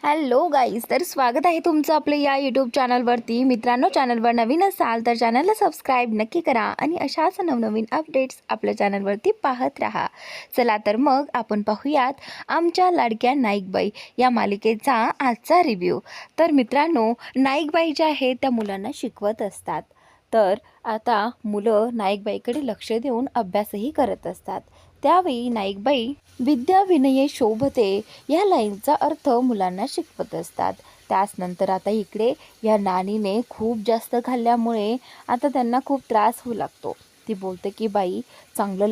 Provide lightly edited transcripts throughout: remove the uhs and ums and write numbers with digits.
Hello guys, तर स्वागत आहे तुमचं आपलं या यूट्यूब चॅनलवरती. मित्रांनो, चॅनलवर नवीन असाल तर चॅनलला सबस्क्राईब नक्की करा आणि अशाच नवनवीन अपडेट्स आपल्या चॅनलवरती पाहत राहा. चला तर मग आपण पाहूयात आमच्या लाडक्या नाईकबाई या मालिकेचा आजचा रिव्ह्यू. तर मित्रांनो, नाईकबाई ज्या आहेत त्या मुलांना शिकवत असतात. तर आता मुलं नाईकबाईकडे लक्ष देऊन अभ्यासही करत असतात. त्यावेळी नाईकबाई विद्या विनये शोभते या लाईनचा अर्थ मुलांना शिकवत असतात. त्याचनंतर आता इकडे या नानीने खूप जास्त खाल्ल्यामुळे आता त्यांना खूप त्रास होऊ लागतो. ती बोलते की बाई, चांगलं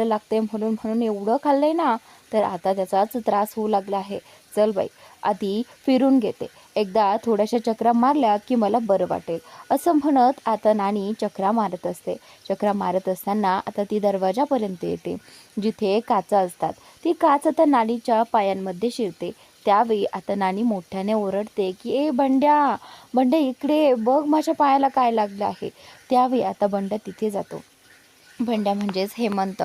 लागतंय म्हणून म्हणून एवढं खाल्लंय ना, तर आता त्याचाच त्रास होऊ लागला आहे. चल बाई, आधी फिरून घेते, एकदा थोड्याशा चक्रा मारल्या की मला बरं वाटेल, असं म्हणत आता नानी चक्रा मारत असते. चक्रा मारत असताना आता ती दरवाजापर्यंत येते, जिथे काचा असतात. ती काच आता नानीच्या पायांमध्ये शिरते. त्यावेळी आता नानी मोठ्याने ओरडते की ए बंड्या, बंड्या इकडे बघ, माझ्या पायाला काय लागलं आहे. त्यावेळी आता बंड्या तिथे जातो. बंड्या म्हणजेच हेमंत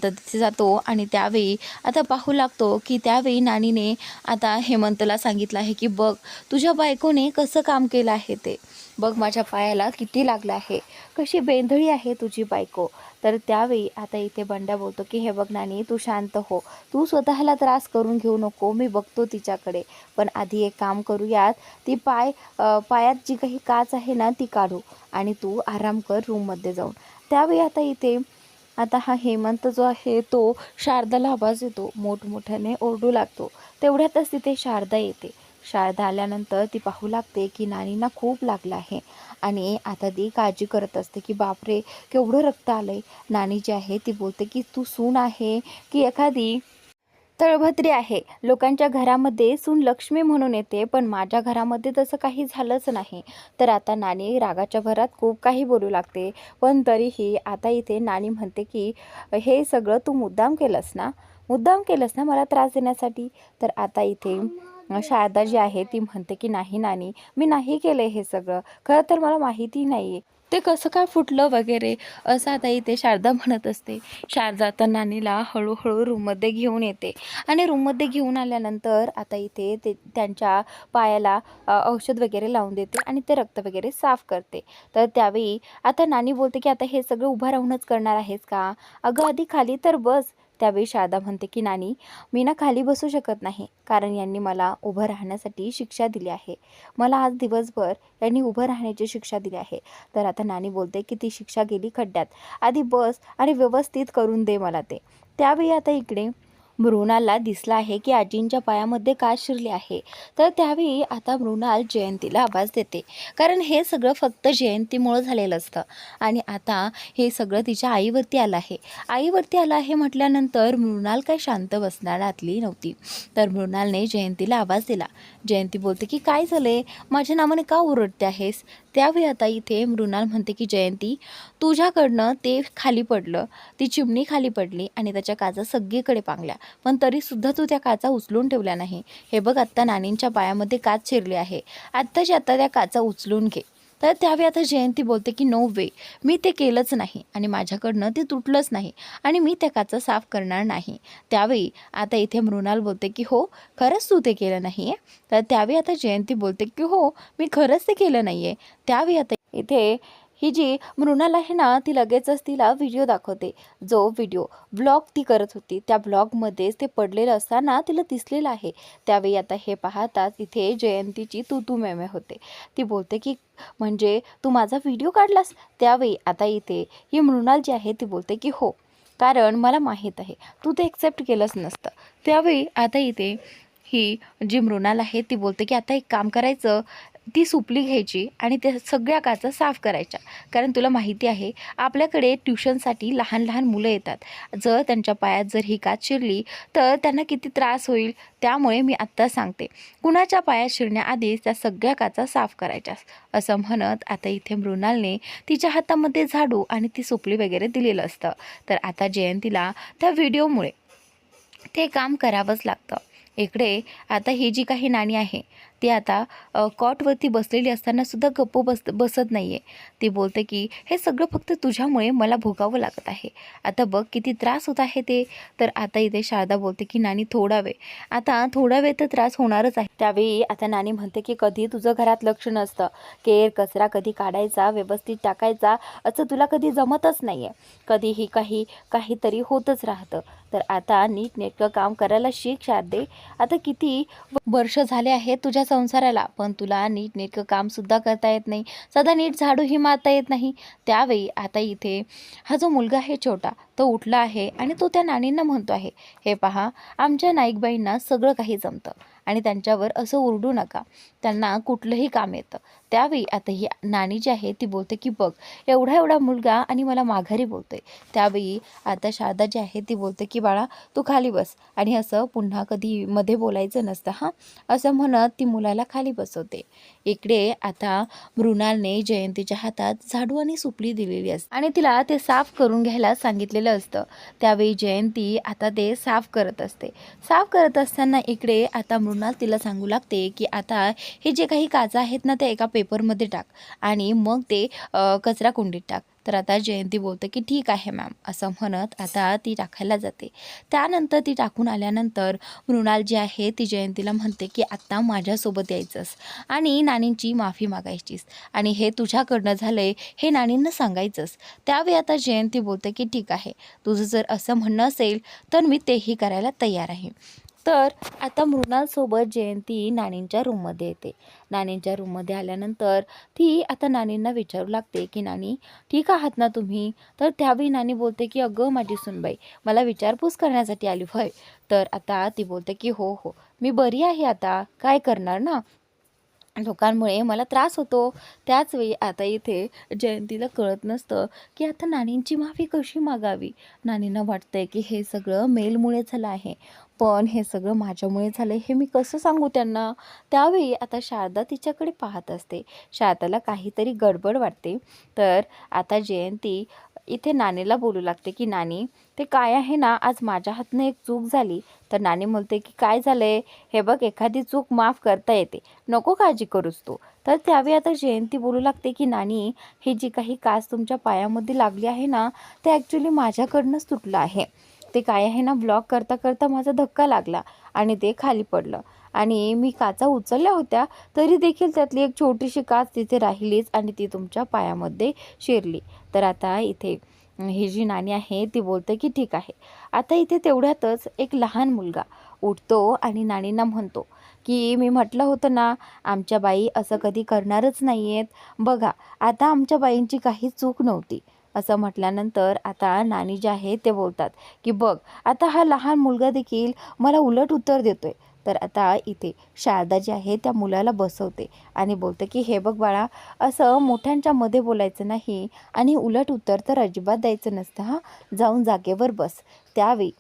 तिथे जातो आणि त्यावेळी आता पाहू लागतो की त्यावेळी नानीने आता हेमंतला सांगितलं आहे की बघ, तुझ्या बायकोने कसं काम केलं आहे ते बघ, माझ्या पायाला किती लागलं आहे, कशी बेंधळी आहे तुझी बायको. तर त्यावेळी आता इथे बंड्या बोलतो की हे बघ नानी, तू शांत हो, तू स्वतःला त्रास करून घेऊ नको, मी बघतो तिच्याकडे. पण आधी एक काम करूयात, ती पायात जी काही काच आहे ना ती काढू आणि तू आराम कर रूममध्ये जाऊन. त्यावेळी आता हा हेमंत जो आहे तो शारदाला आवाज येतो, मोठमोठ्याने ओरडू लागतो. तेवढ्यातच तिथे शारदा येते. शारदा आल्यानंतर ती पाहू लागते की नानींना खूप लागलं आहे आणि आता ती काळजी करत असते की बापरे, केवढं रक्त आलंय. नानी जी आहे ती बोलते की तू सून आहे की एखादी तळभद्री आहे. लोकांच्या घरामध्ये सून लक्ष्मी म्हणून येते, पण माझ्या घरामध्ये तसं काही झालंच नाही. तर आता नानी रागाच्या भरात खूप काही बोलू लागते. पण तरीही आता इथे नानी म्हणते की हे सगळं तू मुद्दाम केलंस ना मला त्रास देण्यासाठी. तर आता इथे शारदा जी आहे ती म्हणते की नाही नानी, मी नाही केलं हे सगळं, खरं तर मला माहिती नाही ते कसं काय फुटलं वगैरे, असं आता इथे शारदा म्हणत असते. शारदा आता नानीला हळूहळू रूममध्ये घेऊन येते आणि रूममध्ये घेऊन आल्यानंतर आता इथे त्यांच्या पायाला औषध वगैरे लावून देते आणि ते रक्त वगैरे साफ करते. तर त्यावेळी आता नानी बोलते की आता हे सगळं उभं राहूनच करणार आहेस का, अगं आधी खाली तर बस. त्यावेळी शारदा म्हणते की नानी, मी ना खाली बसू शकत नाही, कारण यांनी मला उभं राहण्यासाठी शिक्षा दिली आहे. मला आज दिवसभर यांनी उभं राहण्याची शिक्षा दिली आहे. तर आता नानी बोलते की ती शिक्षा गेली खड्ड्यात, आधी बस आणि व्यवस्थित करून दे मला ते. त्यावेळी आता इकडे मृणालला दिसलं आहे की आजींच्या पायामध्ये काच शिरली आहे. तर त्यावेळी आता मृणाल जयंतीला आवाज देते, कारण हे सगळं फक्त जयंतीमुळं झालेलं असतं आणि आता हे सगळं तिच्या आईवरती आलं आहे म्हटल्यानंतर मृणाल काय शांत बसणारातली नव्हती. तर मृणालने जयंतीला आवाज दिला. जयंती बोलते की काय झाले, माझ्या नावाने का ओरडते आहेस. त्यावेळी आता इथे मृणाल म्हणते की जयंती, तुझ्याकडनं ते खाली पडलं, ती चिमणी खाली पडली आणि त्याच्या काचा सगळीकडे पांगल्या, पण तरीसुद्धा तू त्या काचा उचलून ठेवल्या नाही. हे बघ, आत्ता नानींच्या पायामध्ये काच शिरली आहे, आत्ताच्या आत्ता त्या काचा उचलून घे. तर त्यावेळी आता जयंती बोलते की नो वे, मी ते केलंच नाही आणि माझ्याकडनं ते तुटलंच नाही आणि मी त्या काचा साफ करणार नाही. त्यावेळी आता इथे मृणाल बोलते की हो, खरंच तू ते केलं नाही आहे. तर त्यावेळी आता जयंती बोलते की हो, मी खरंच ते केलं नाही आहे. त्यावेळी आता इथे ही जी मृणाल आहे ना, ती लगेचच तिला व्हिडिओ दाखवते, जो व्हिडिओ ब्लॉग ती करत होती. त्या ब्लॉगमध्येच ते पडलेलं असताना तिला दिसलेलं आहे. त्यावेळी आता हे पाहताच इथे जयंतीची तू मेमे होते. ती बोलते की म्हणजे तू माझा व्हिडिओ काढलास. त्यावेळी आता इथे ही मृणाल जी आहे ती बोलते की हो, कारण मला माहीत आहे तू ते एक्सेप्ट केलंच नसतं. त्यावेळी आता इथे ही जी मृणाल आहे ती बोलते की आता एक काम करायचं, ती सुपली घ्यायची आणि त्या सगळ्या काचा साफ करायच्या, कारण तुला माहिती आहे आपल्याकडे ट्युशनसाठी लहान लहान मुलं येतात. जर त्यांच्या पायात जर ही काच शिरली तर त्यांना किती त्रास होईल. त्यामुळे मी आत्ता सांगते, कुणाच्या पायात शिरण्याआधीच त्या सगळ्या काचा साफ करायच्या, असं म्हणत आता इथे मृणालने तिच्या हातामध्ये झाडू आणि ती सुपली वगैरे दिलेलं असतं. तर आता जयंतीला त्या व्हिडिओमुळे ते काम करावंच लागतं. इकडे आता ही जी काही नाणी आहे ती आता कॉटवरती बसलेली असतानासुद्धा गप्प बसत नाही आहे. ती बोलते की हे सगळं फक्त तुझ्यामुळे मला भोगावं लागत आहे. आता बघ किती त्रास होत आहे ते. तर आता इथे शारदा बोलते की नानी थोडा वेळ, आता थोडा वेळ तर त्रास होणारच आहे. त्यावेळी आता नानी म्हणते की कधी तुझं घरात लक्ष नसतं, केर कचरा कधी काढायचा व्यवस्थित टाकायचा असं तुला कधी जमतच नाही आहे. कधीही काहीतरी होतच राहतं. तर आता नीटनेटकं काम करायला शिक शारदे. आता किती वर्ष झाले आहेत तुझ्या संसाराला, पण तुला नीटनेटकं कामसुद्धा करता येत नाही, साधा नीट झाडूही मारता येत नाही. त्यावेळी आता इथे हा जो मुलगा आहे छोटा, तो उठला आहे आणि तो त्या नानींना म्हणतो आहे, हे पहा आमच्या नाईकबाईंना सगळं काही जमतं आणि त्यांच्यावर असं ओरडू नका, त्यांना कुठलंही काम येतं. त्यावेळी आता ही नानी जी आहे ती बोलते की बघ एवढा मुलगा आणि मला माघारी बोलतोय. त्यावेळी आता शारदा जी आहे ती बोलते की बाळा तू खाली बस आणि असं पुन्हा कधी मध्ये बोलायचं नसतं हां, असं म्हणत ती मुलाला खाली बसवते. इकडे आता मृणालने जयंतीच्या हातात झाडू आणि सुपली दिलेली असते आणि तिला ते साफ करून घ्यायला सांगितलेलं असतं. त्यावेळी जयंती आता ते साफ करत असते. साफ करत असताना इकडे आता मृणाल तिला सांगू लागते की आता हे जे काही काचा आहेत ना ते एका पेपरमध्ये टाक आणि मग ते कचरा कुंडीत टाक. तर आता जयंती बोलते की ठीक आहे मॅम असं म्हणत आता ती टाकायला जाते. त्यानंतर ती टाकून आल्यानंतर मृणाल जी आहे ती जयंतीला म्हणते की आत्ता माझ्यासोबत यायचंस आणि नानींची माफी मागायचीस आणि हे तुझ्याकडनं झालं आहे हे नानींना सांगायचंस. त्यावेळी आता जयंती बोलते की ठीक आहे, तुझं जर असं म्हणणं असेल तर मी तेही करायला तयार आहे. तर आता मृणालसोबत जयंती नानींच्या रूममध्ये येते. नानींच्या रूममध्ये आल्यानंतर ती आता नानींना विचारू लागते की नानी ठीक आहात ना तुम्ही. तर त्यावेळी नानी बोलते की अगं माझी सुनबाई मला विचारपूस करण्यासाठी आली होय. तर आता ती बोलते की हो हो मी बरी आहे, आता काय करणार ना, लोकांमुळे मला त्रास होतो. त्याचवेळी आता इथे जयंतीला कळत नसतं की आता नानींची माफी कशी मागावी. नानींना वाटतंय की हे सगळं मेलमुळे झालं आहे, पण हे सगळं माझ्यामुळे झालं हे मी कसं सांगू त्यांना. त्यावेळी आता शारदा तिच्याकडे पाहत असते. शारदाला काहीतरी गडबड वाटते. तर आता जयंती इथे नानीला बोलू लागते की नानी ते काय आहे ना, आज माझ्या हातनं एक चूक झाली. तर नानी म्हणते की काय झालंय, हे बघ एखादी चूक माफ करता येते, नको काळजी करूस तू. तर त्यावेळी आता जयंती बोलू लागते की नानी ही जी काही काच तुमच्या पायामध्ये लागली आहे ना ते ॲक्च्युली माझ्याकडनंच तुटलं आहे. ते काय आहे ना, ब्लॉक करता करता माझा धक्का लागला आणि ते खाली पडलं आणि मी काचा उचलल्या होत्या तरी देखील त्यातली एक छोटीशी काच तिथे राहिलीच आणि ती तुमच्या पायामध्ये शिरली. तर आता इथे ही जी नानी आहे ती बोलते की ठीक आहे. आता इथे तेवढ्यातच एक लहान मुलगा उठतो आणि नानींना म्हणतो की मी म्हटलं होतं ना आमच्या बाई असं कधी करणारच नाही आहेत, बघा आता आमच्या बाईंची काही चूक नव्हती. असं म्हटल्यानंतर आता नानी जे आहे ते बोलतात की बघ आता हा लहान मुलगा देखील मला उलट उत्तर देतोय. तर आता इथे शारदा जी आहे त्या मुलाला बसवते आणि बोलते की हे बघ बाळा असं मोठ्यांच्या मध्ये बोलायचं नाही आणि उलट उत्तर तर अजिबात द्यायचं नसतं हां, जाऊन जागेवर बस. त्यावेळी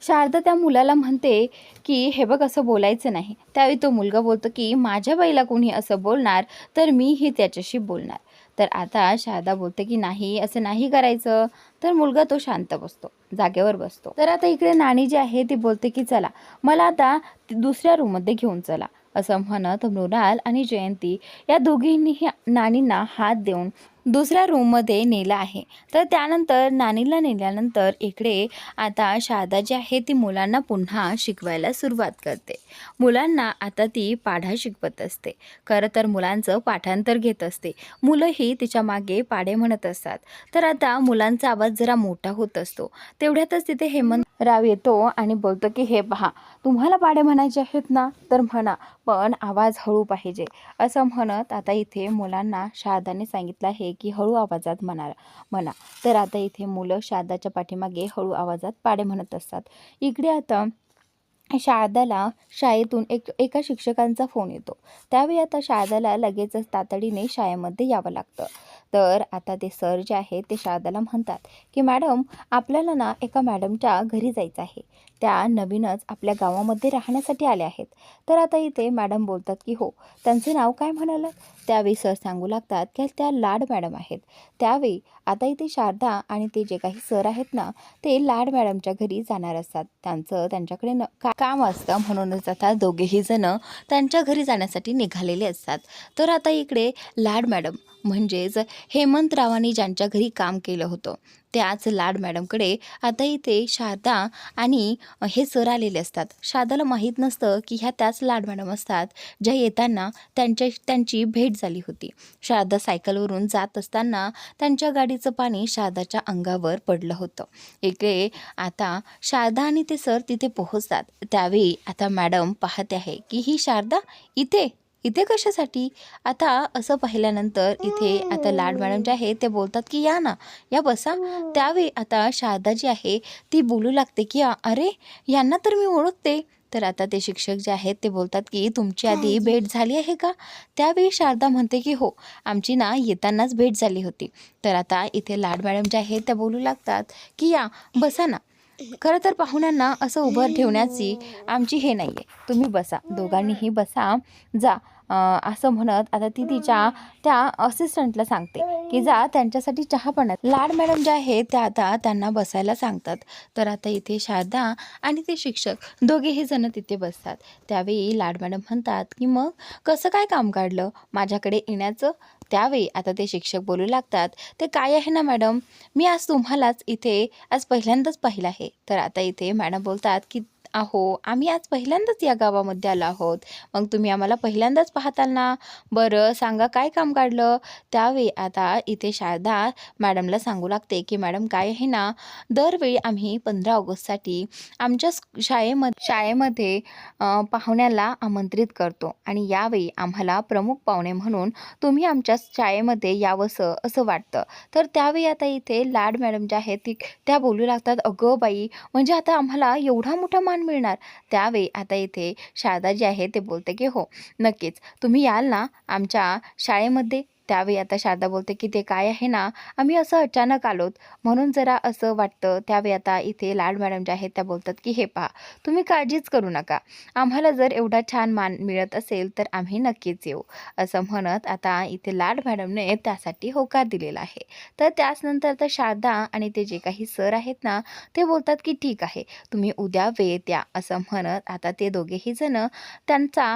शारदा त्या मुलाला म्हणते की हे बघ असं बोलायचं नाही. त्यावेळी तो मुलगा बोलतो की माझ्या बाईला कोणी असं बोलणार तर मीही त्याच्याशी बोलणार. तर आता शारदा बोलते की नाही असं नाही करायचं. तर मुलगा तो शांत बसतो, जागेवर बसतो. तर आता इकडे नानी जी आहे ती बोलते की चला मला आता दुसऱ्या रूममध्ये घेऊन चला. असं म्हणत मृणाल आणि जयंती या दोघींनीही नानींना हात देऊन दुसऱ्या रूममध्ये नेलं आहे. तर त्यानंतर नानीला नेल्यानंतर इकडे आता शारदा जी आहे ती मुलांना पुन्हा शिकवायला सुरुवात करते. मुलांना आता ती पाढा शिकवत असते. खरं तर मुलांचं पाठांतर घेत असते. मुलंही तिच्या मागे पाढे म्हणत असतात. तर आता मुलांचा आवाज जरा मोठा होत असतो. तेवढ्यातच तिथे हेमंत राव येतो आणि बोलतो की हे पहा तुम्हाला पाढे म्हणायचे आहेत ना तर म्हणा, पण आवाज हळू पाहिजे. असं म्हणत आता इथे मुलांना शारदाने सांगितलं आहे की हळू आवाजात म्हणा. तर आता इथे मुलं शारदाच्या पाठीमागे हळू आवाजात पाढे म्हणत असतात. इकडे आता शारदाला शाळेतून एका शिक्षकांचा फोन येतो. त्यावेळी आता शारदाला लगेचच तातडीने शाळेमध्ये यावं लागतं. तर आता ते सर जे आहेत ते शारदाला म्हणतात की मॅडम आपल्याला ना एका मॅडमच्या घरी जायचं आहे. त्या नवीनच आपल्या गावामध्ये राहण्यासाठी आल्या आहेत. तर आता इथे मॅडम बोलतात की हो, त्यांचे नाव काय म्हणालं? त्यावेळी सर सांगू लागतात की त्या लाड मॅडम आहेत. त्यावेळी आता इथे शारदा आणि ते जे काही सर आहेत ना, ते लाड मॅडमच्या घरी जाणार असतात. त्यांच्याकडे काम असतं, म्हणूनच आता दोघेही जण त्यांच्या घरी जाण्यासाठी निघालेले असतात. तर आता इकडे लाड मॅडम म्हणजेच हेमंतरावांनी ज्यांच्या घरी काम केलं होतं त्याच लाड मॅडमकडे आता इथे शारदा आणि हे सर आलेले असतात. शारदाला माहीत नसतं की ह्या त्याच लाड मॅडम असतात ज्या येताना त्यांची भेट झाली होती. शारदा सायकलवरून जात असताना त्यांच्या गाडीचं पाणी शारदाच्या अंगावर पडलं होतं. इकडे आता शारदा आणि ते सर तिथे पोहोचतात. त्यावेळी आता मॅडम पाहते आहे की ही शारदा इथे इथे कशासाठी? आता असं पाहिल्यानंतर इथे आता लाड मॅडम जे आहे ते बोलतात की या ना, या बसा. त्यावेळी आता शारदा जी आहे ती बोलू लागते की अरे, यांना तर मी ओळखते. तर आता ते शिक्षक जे आहेत ते बोलतात की तुमची आधी भेट झाली आहे का? त्यावेळी शारदा म्हणते की हो, आमची ना येतानाच भेट झाली होती. तर आता इथे लाड मॅडम जे आहेत त्या बोलू लागतात की या बसा ना. खरं तर पाहुण्यांना असं उभं ठेवण्याची आमची हे नाही आहे, तुम्ही बसा, दोघांनीही बसा, जा. असं म्हणत आता ती तिच्या त्या असिस्टंटला सांगते की जा त्यांच्यासाठी चहा पण आहे. लाड मॅडम ज्या आहेत त्या आता त्यांना बसायला सांगतात. तर आता इथे शारदा आणि ते शिक्षक दोघेही जण तिथे बसतात. त्यावेळी लाड मॅडम म्हणतात की मग कसं काय काम काढलं माझ्याकडे येण्याचं? त्यावेळी आता ते शिक्षक बोलू लागतात, ते काय आहे ना मॅडम, मी आज तुम्हालाच इथे आज पहिल्यांदाच पाहिलं आहे. तर आता इथे मॅडम बोलतात की अहो, आम्ही आज पहिल्यांदाच या गावामध्ये आलो आहोत. मग तुम्ही आम्हाला पहिल्यांदाच पाहताल ना. बरं सांगा काय काम काढलं? त्यावेळी आता इथे शारदा मॅडमला सांगू लागते की मॅडम काय आहे ना, दरवेळी आम्ही 15 ऑगस्टसाठी आमच्या शाळेमध्ये पाहुण्याला आमंत्रित करतो आणि यावेळी आम्हाला प्रमुख पाहुणे म्हणून तुम्ही आमच्या शाळेमध्ये यावंसं असं वाटतं. तर त्यावेळी आता इथे लाड मॅडम ज्या आहेत त्या बोलू लागतात, अगं बाई, म्हणजे आता आम्हाला एवढा मोठा मान मिळणार? त्यावेळी आता इथे शारदा जी आहे ते बोलते की हो, नक्कीच तुम्ही याल ना आमच्या शाळेमध्ये? त्यावेळी आता शारदा बोलते की ते काय आहे ना, आम्ही असं अचानक आलोत म्हणून जरा असं वाटतं. त्यावेळी आता इथे लाड मॅडम ज्या आहेत त्या बोलतात की हे पहा, तुम्ही काळजीच करू नका, आम्हाला जर एवढा छान मान मिळत असेल तर आम्ही नक्कीच येऊ. असं म्हणत आता इथे लाड मॅडमने त्यासाठी होकार दिलेला आहे. तर त्याचनंतर तर शारदा आणि ते जे काही सर आहेत ना, ते बोलतात की ठीक आहे, तुम्ही उद्या वेळेत या. असं म्हणत आता ते दोघेही जण त्यांचा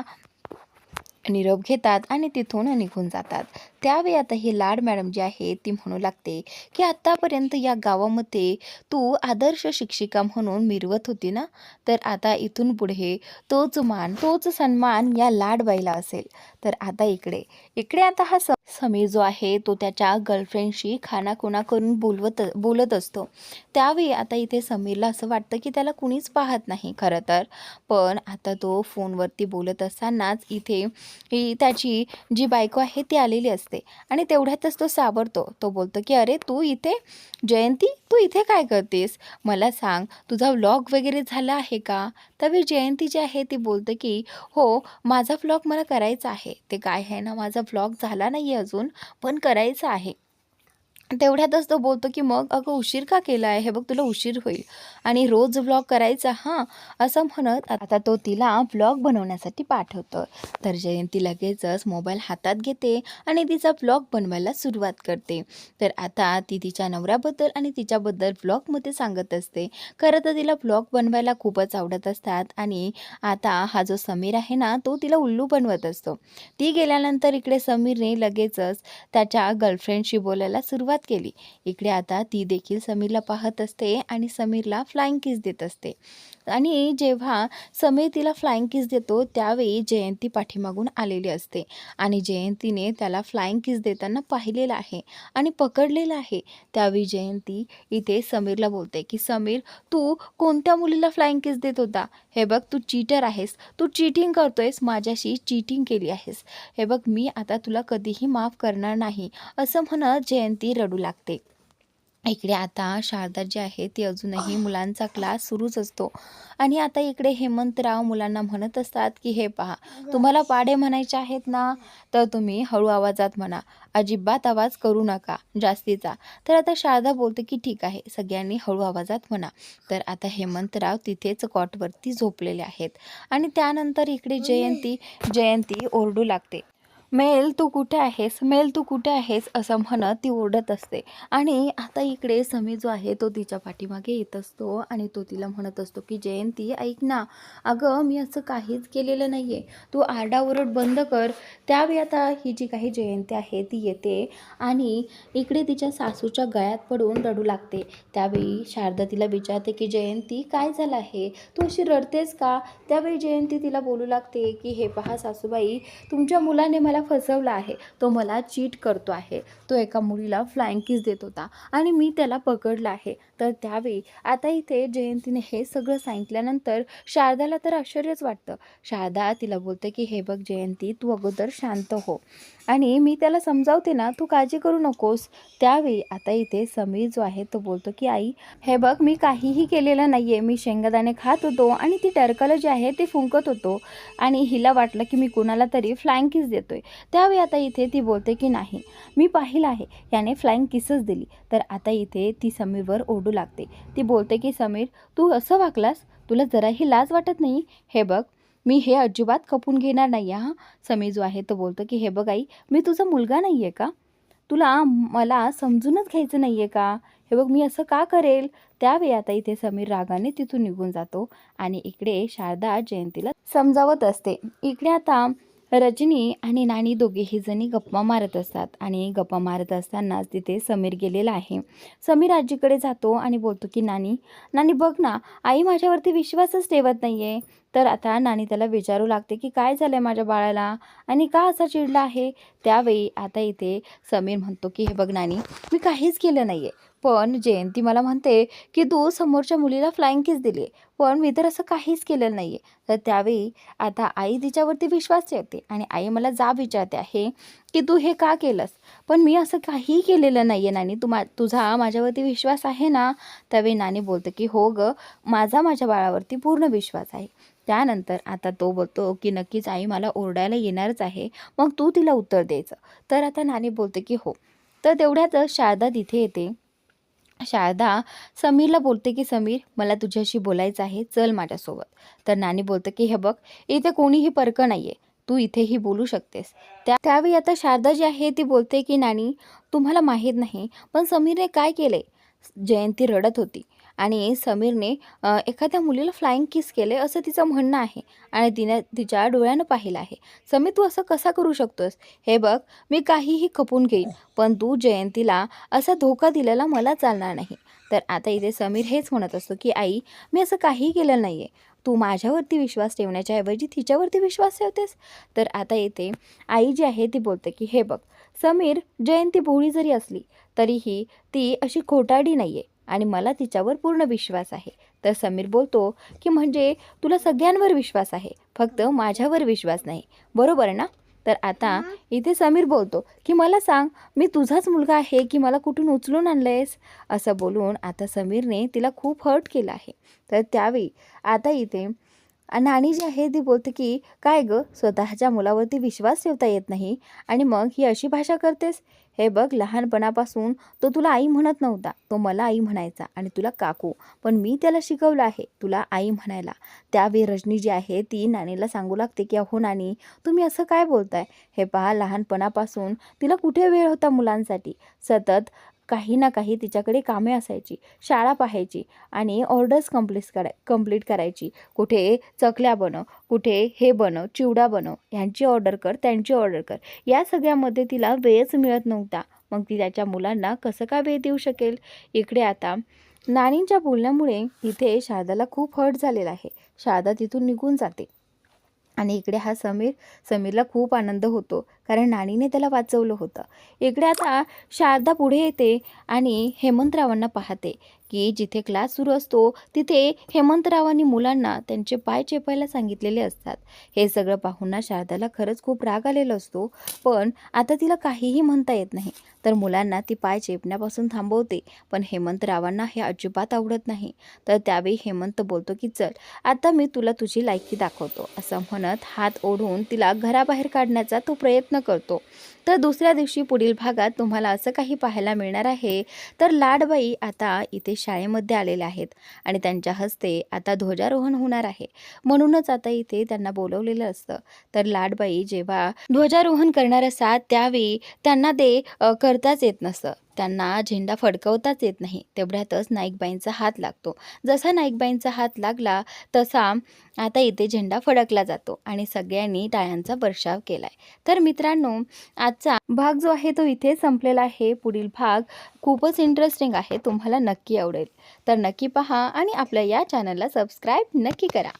निरोप घेतात आणि तिथून निघून जातात. त्यावेळी आता ही लाड मॅडम जी आहे ती म्हणू लागते की आत्तापर्यंत या गावामध्ये तू आदर्श शिक्षिका म्हणून मिरवत होती ना, तर आता इथून पुढे तोच मान तोच सन्मान या लाडबाईला असेल. तर आता इकडे इकडे आता हा समीर जो आहे तो त्याच्या गर्लफ्रेंडशी खानाखुणा करून बोलत असतो. त्यावेळी आता इथे समीरला असं वाटतं की त्याला कुणीच पाहत नाही खरं तर. पण आता तो फोनवरती बोलत असतानाच इथे त्याची जी बायको आहे ती आलेली असते आणि तेवढ्यातच तो सावरतो. तो बोलतो की अरे तू इथे, जयंती तू इथे काय करतेस? मला सांग, तुझा व्लॉग वगैरे झाला आहे का? त्यावेळी जयंती जी आहे ती बोलते की हो, माझा व्लॉग मला करायचा आहे. ते काय आहे ना, माझा व्लॉग झाला नाही आहे अजून, पण करायचा आहे. तेवढ्यातच तो बोलतो की मग अगं उशीर का केला आहे? हे बघ तुला उशीर होईल आणि रोज व्लॉग करायचा हां, असं म्हणत आता तो तिला व्लॉग बनवण्यासाठी पाठवतो. तर जयंती लगेचच मोबाईल हातात घेते आणि तिचा व्लॉग बनवायला सुरुवात करते. तर आता ती तिच्या नवऱ्याबद्दल आणि तिच्याबद्दल व्लॉगमध्ये सांगत असते. खरं तर तिला व्लॉग बनवायला खूपच आवडत असतात आणि आता हा जो समीर आहे ना, तो तिला उल्लू बनवत असतो. ती गेल्यानंतर इकडे समीरने लगेचच त्याच्या गर्लफ्रेंडशी बोलायला सुरुवात केली. इकडे आता ती देखील समीरला पाहत असते आणि समीरला फ्लाइंग किस देत असते. आणि जेव्हा समीर तिला फ्लाइंग किस देतो त्यावेळी जयंती पाठीमागून आलेली असते आणि जयंतीने त्याला फ्लाइंग किस देताना पाहिलेलं आहे आणि पकडलेलं आहे. त्यावेळी जयंती इथे समीरला बोलते की समीर, तू कोणत्या मुलीला फ्लाइंग किस देत होता? हे बघ, तू चीटर आहेस, तू चीटिंग करतोयस, माझ्याशी चीटिंग केली आहेस. हे बघ, मी आता तुला कधीही माफ करणार नाही. असं म्हणत जयंती रडू लागते. इकडे आता शारदा जी आहे ती अजूनही मुलांचा क्लास सुरूच असतो आणि आता इकडे हेमंतराव मुलांना म्हणत असतात की हे पहा, तुम्हाला पाढे म्हणायचे आहेत ना, तर तुम्ही हळू आवाजात म्हणा, अजिबात आवाज करू नका जास्तीचा. तर आता शारदा बोलते की ठीक आहे, सगळ्यांनी हळू आवाजात म्हणा. तर आता हेमंतराव तिथेच कॉटवरती झोपलेले आहेत आणि त्यानंतर इकडे जयंती ओरडू लागते, मेल तू कुठे आहेस, मेल तू कुठे आहेस, असं म्हणत ती ओरडत असते. आणि आता इकडे समी जो आहे तो तिच्या पाठीमागे येत असतो आणि तो तिला म्हणत असतो की जयंती ऐक ना, अगं मी असं काहीच केलेलं नाही आहे, तू आरडाओरड बंद कर. त्यावेळी आता ही जी काही जयंती आहे ती येते आणि इकडे तिच्या सासूच्या गळ्यात पडून रडू लागते. त्यावेळी शारदा तिला विचारते की जयंती काय झालं आहे, तू अशी रडतेस का? त्यावेळी जयंती तिला बोलू लागते की हे पहा सासूबाई, तुमच्या मुलाने मला फसवलं आहे, तो मला चीट करतो आहे, तो एका मुलीला फ्लाइंग किस देत होता आणि मी त्याला पकडलं आहे. तर त्यावेळी आता इथे जयंतीने हे सगळं सांगितल्यानंतर शारदाला तर आश्चर्यच वाटतं. शारदा तिला बोलते की हे बघ जयंती, तू अगोदर शांत हो आणि मी त्याला समजावते ना, तू काळजी करू नकोस. त्यावेळी आता इथे समीर जो आहे तो बोलतो की आई हे बघ, मी काहीही केलेलं नाही आहे, मी शेंगदाणे खात होतो आणि ती टरकलं जे आहे ते फुंकत होतो आणि हिला वाटलं की मी कुणाला तरी फ्लाइंग किस देतोय. त्यावेळी आता इथे ती बोलते की नाही, मी पाहिलं आहे, याने फ्लाइंग किसच दिली. तर आता इथे ती समीरवर ओरडू लागते. ती बोलते की समीर, तू असं वागलास, तुला जराही लाज वाटत नाही? हे बघ, मी हे अजिबात खपून घेणार नाही हां. समीर जो आहे तो बोलतो की हे बघ आई, मी तुझा मुलगा नाही आहे का? तुला मला समजूनच घ्यायचं नाही आहे का? हे बघ, मी असं का करेल? त्यावेळी आता इथे समीर रागाने तिथून निघून जातो आणि इकडे शारदा जयंतीला समजावत असते. इकडे आता रजनी आणि नानी दोघेही जणी गप्पा मारत असतात आणि गप्पा मारत असतानाच तिथे समीर गेलेला आहे. समीर आजीकडे जातो आणि बोलतो की नानी, नानी बघ ना, आई माझ्यावरती विश्वासच ठेवत नाही आहे. तर आता नानी त्याला विचारू लागते की काय झालं आहे माझ्या बाळाला आणि का असा चिडला आहे? त्यावेळी आता इथे समीर म्हणतो की हे बघ नानी, मी काहीच केलं नाही आहे, पण जयंती मला म्हणते की तू समोरच्या मुलीला फ्लाइंग किस दिली आहे, पण मी तर असं काहीच केलेलं नाही आहे. तर त्यावेळी आता आई तिच्यावरती विश्वास ठेवते आणि आई मला जाब विचारते आहे की तू हे का केलंस, पण मी असं काहीही केलेलं नाही आहे नानी, तुझा माझ्यावरती विश्वास आहे ना? त्यावेळी नानी बोलते की हो गं, माझ्या बाळावरती पूर्ण विश्वास आहे. त्यानंतर आता तो बोलतो की नक्कीच आई मला ओरडायला येणारच आहे, मग तू तिला उत्तर द्यायचं. तर आता नानी बोलते की हो. तर तेवढ्यातच शारदा तिथे येते. शारदा समीरला बोलते की समीर, मला तुझ्याशी बोलायचं आहे, चल माझ्यासोबत. तर नानी बोलते की हे बघ, इथे कोणीही परकं नाही आहे, तू इथेही बोलू शकतेस. त्यावेळी आता शारदा जी आहे ती बोलते की नानी, तुम्हाला माहीत नाही, पण समीरने काय केले? जयंती रडत होती आणि समीरने एखाद्या मुलीला फ्लाइंग किस केले असं तिचं म्हणणं आहे आणि तिने तिच्या डोळ्यानं पाहिलं आहे. समीर, तू असं कसा करू शकतोस? हे बघ, मी काहीही खपून घेईन, पण तू जयंतीला असा धोका दिलेला मला चालणार नाही. तर आता इथे समीर हेच म्हणत असतो की आई, मी असं काहीही केलेलं नाही आहे, तू माझ्यावरती विश्वास ठेवण्याच्या ऐवजी तिच्यावरती विश्वास ठेवतेस. तर आता इथे आई जी आहे ती बोलते की हे बघ समीर, जयंती भोळी जरी असली तरीही ती अशी खोटारडी नाही आहे आणि मला तिच्यावर पूर्ण विश्वास आहे. तर समीर बोलतो की म्हणजे तुला सगळ्यांवर विश्वास आहे, फक्त माझ्यावर विश्वास नाही, बरोबर ना? तर आता इथे समीर बोलतो की मला सांग, मी तुझाच मुलगा आहे की मला कुठून उचलून आणलंयस? असं बोलून आता समीरने तिला खूप हर्ट केलं आहे. तर त्यावेळी आता इथे नानी जी आहे ती बोलते की काय गं, स्वतःच्या मुलावरती विश्वास ठेवता येत नाही आणि मग ही अशी भाषा करतेस? हे बघ, लहानपणापासून तो तुला आई म्हणत नव्हता, तो मला आई म्हणायचा आणि तुला काकू, पण मी त्याला शिकवलं आहे तुला आई म्हणायला. त्यावेळी रजनी जी आहे ती नानीला सांगू लागते की अहो नानी, तुम्ही असं काय बोलताय? हे पहा, लहानपणापासून तिला कुठे वेळ होता मुलांसाठी, सतत काही ना काही तिच्याकडे कामे असायची, शाळा पाहायची आणि ऑर्डर्स कंप्लीट करायची. कुठे चकल्या बनव, कुठे हे बनव, चिवडा बनव, ह्यांची ऑर्डर कर, त्यांची ऑर्डर कर, या सगळ्यामध्ये तिला वेळच मिळत नव्हता. मग ती त्याच्या मुलांना कसं काय वेळ देऊ शकेल? इकडे आता नानींच्या बोलण्यामुळे इथे शारदाला खूप हर्ट झालेला आहे. शारदा तिथून निघून जाते आणि इकडे हा समीरला खूप आनंद होतो, कारण नानीने त्याला वाचवलं होतं. इकडे आता शारदा पुढे येते आणि हेमंतरावांना पाहते की जिथे क्लास सुरू असतो तिथे हेमंतरावांनी मुलांना त्यांचे पाय चेपायला सांगितलेले असतात. हे सगळं पाहून ना शारदाला खरंच खूप राग आलेला असतो, पण आता तिला काहीही म्हणता येत नाही. तर मुलांना ती पाय चेपण्यापासून थांबवते, पण हेमंतरावांना हे अजिबात आवडत नाही. तर त्यावेळी हेमंत बोलतो की चल आता मी तुला तुझी लायकी दाखवतो, असं म्हणत हात ओढून तिला घराबाहेर काढण्याचा तो प्रयत्न करतो. तर दुसऱ्या दिवशी पुढील भागात तुम्हाला असं काही पाहायला मिळणार आहे. तर लाडबाई आता इथे शाळेमध्ये आलेल्या आहेत आणि त्यांच्या हस्ते आता ध्वजारोहण होणार आहे, म्हणूनच आता इथे त्यांना बोलवलेलं असतं. तर लाडबाई जेव्हा ध्वजारोहण करणार असतात त्यावेळी त्यांना ते करताच येत नसतं. त्यांना झेंडा फडकवताच येत नाही. तेवढ्यातच नाईकबाईंचा हात लागतो. जसा नाईकबाईंचा हात लागला तसा आता इथे झेंडा फडकला जातो आणि सगळ्यांनी टाळ्यांचा वर्षाव केलाय. तर मित्रांनो, आजचा भाग जो आहे तो इथे संपलेला आहे. पुढील भाग खूपच इंटरेस्टिंग आहे, तुम्हाला नक्की आवडेल. तर नक्की पहा आणि आपल्या या चॅनलला सबस्क्राईब नक्की करा.